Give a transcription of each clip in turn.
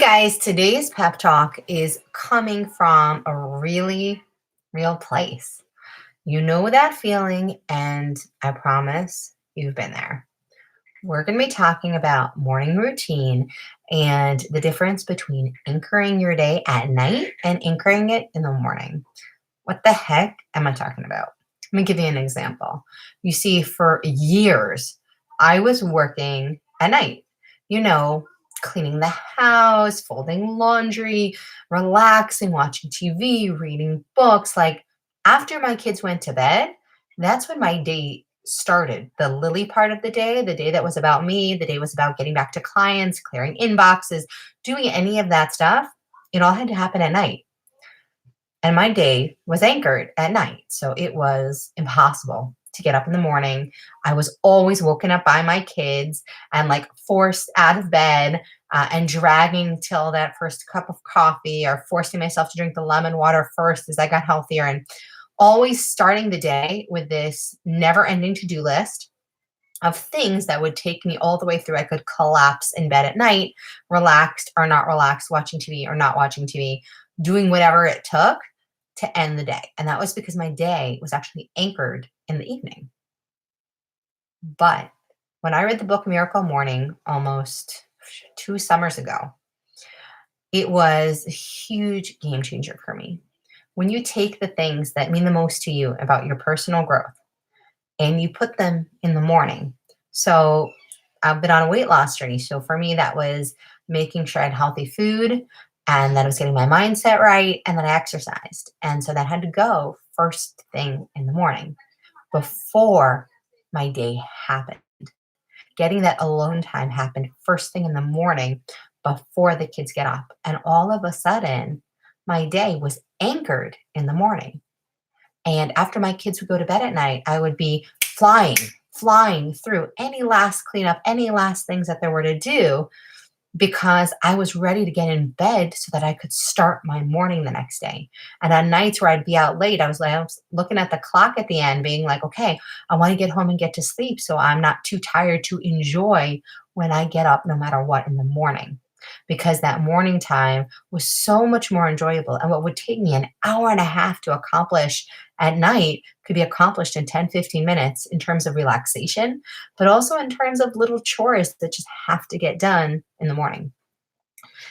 Guys, today's pep talk is coming from a really real place. You know that feeling, and I promise you've been there. We're going to be talking about morning routine and the difference between anchoring your day at night and anchoring it in the morning. What the heck am I talking about? Let me give you an example. You see, for years, I was working at night, you know, cleaning the house, folding laundry, relaxing, watching TV, reading books. Like after my kids went to bed, that's when my day started. The Lily part of the day that was about me, the day was about getting back to clients, clearing inboxes, doing any of that stuff. It all had to happen at night. And my day was anchored at night. So it was impossible to get up in the morning. I was always woken up by my kids and like forced out of bed and dragging till that first cup of coffee or forcing myself to drink the lemon water first as I got healthier and always starting the day with this never ending to do list of things that would take me all the way through. I could collapse in bed at night, relaxed or not relaxed, watching TV or not watching TV, doing whatever it took to end the day. And that was because my day was actually anchored in the evening. But when I read the book Miracle Morning almost 2 summers ago, it was a huge game changer for me. When you take the things that mean the most to you about your personal growth and you put them in the morning. So I've been on a weight loss journey. So for me, that was making sure I had healthy food and that I was getting my mindset right and that I exercised. And so that had to go first thing in the morning before my day happened. Getting that alone time happened first thing in the morning before the kids get up. And all of a sudden, my day was anchored in the morning. And after my kids would go to bed at night, I would be flying through any last cleanup, any last things that there were to do because I was ready to get in bed so that I could start my morning the next day. And on nights where I'd be out late, I was looking at the clock at the end, being like, okay, I want to get home and get to sleep so I'm not too tired to enjoy when I get up no matter what in the morning. Because that morning time was so much more enjoyable. And what would take me an hour and a half to accomplish at night could be accomplished in 10, 15 minutes in terms of relaxation, but also in terms of little chores that just have to get done in the morning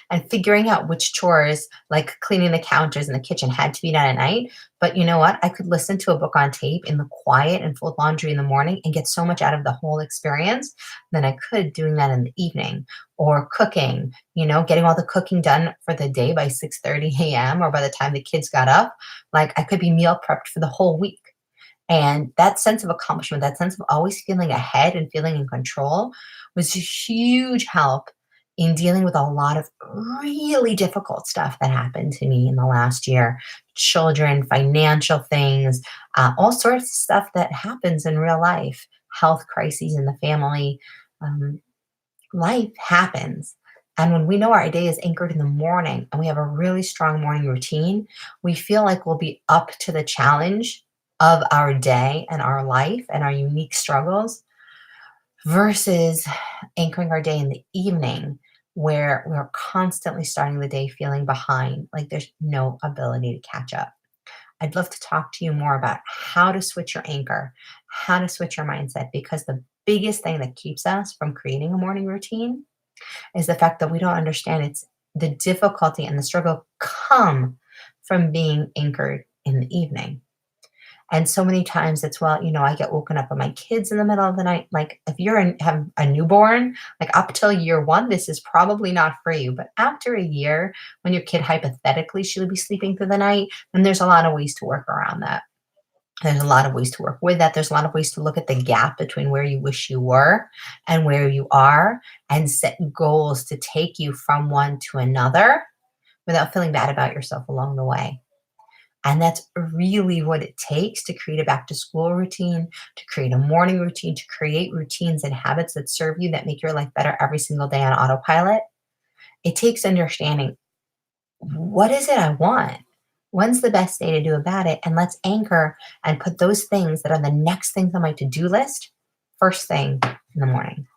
and figuring out which chores, like cleaning the counters in the kitchen, had to be done at night. But you know what? I could listen to a book on tape in the quiet and fold laundry in the morning and get so much out of the whole experience than I could doing that in the evening or cooking, getting all the cooking done for the day by 6:30 a.m. or by the time the kids got up. Like I could be meal prepped for the whole week. And that sense of accomplishment, that sense of always feeling ahead and feeling in control was a huge help in dealing with a lot of really difficult stuff that happened to me in the last year. Children, financial things, all sorts of stuff that happens in real life, health crises in the family. Um, Life happens. And when we know our day is anchored in the morning and we have a really strong morning routine, we feel like we'll be up to the challenge of our day and our life and our unique struggles versus anchoring our day in the evening where we're constantly starting the day feeling behind, like there's no ability to catch up. I'd love to talk to you more about how to switch your anchor, how to switch your mindset, because the biggest thing that keeps us from creating a morning routine is the fact that we don't understand it's the difficulty and the struggle come from being anchored in the evening. And so many times it's, well, I get woken up by my kids in the middle of the night. Like if have a newborn, like up till year one, this is probably not for you. But after a year, when your kid hypothetically should be sleeping through the night, then there's a lot of ways to work around that. There's a lot of ways to work with that. There's a lot of ways to look at the gap between where you wish you were and where you are and set goals to take you from one to another without feeling bad about yourself along the way. And that's really what it takes to create a back to school routine, to create a morning routine, to create routines and habits that serve you, that make your life better every single day on autopilot. It takes understanding, what is it I want? When's the best day to do about it? And let's anchor and put those things that are the next things on my to do list first thing in the morning.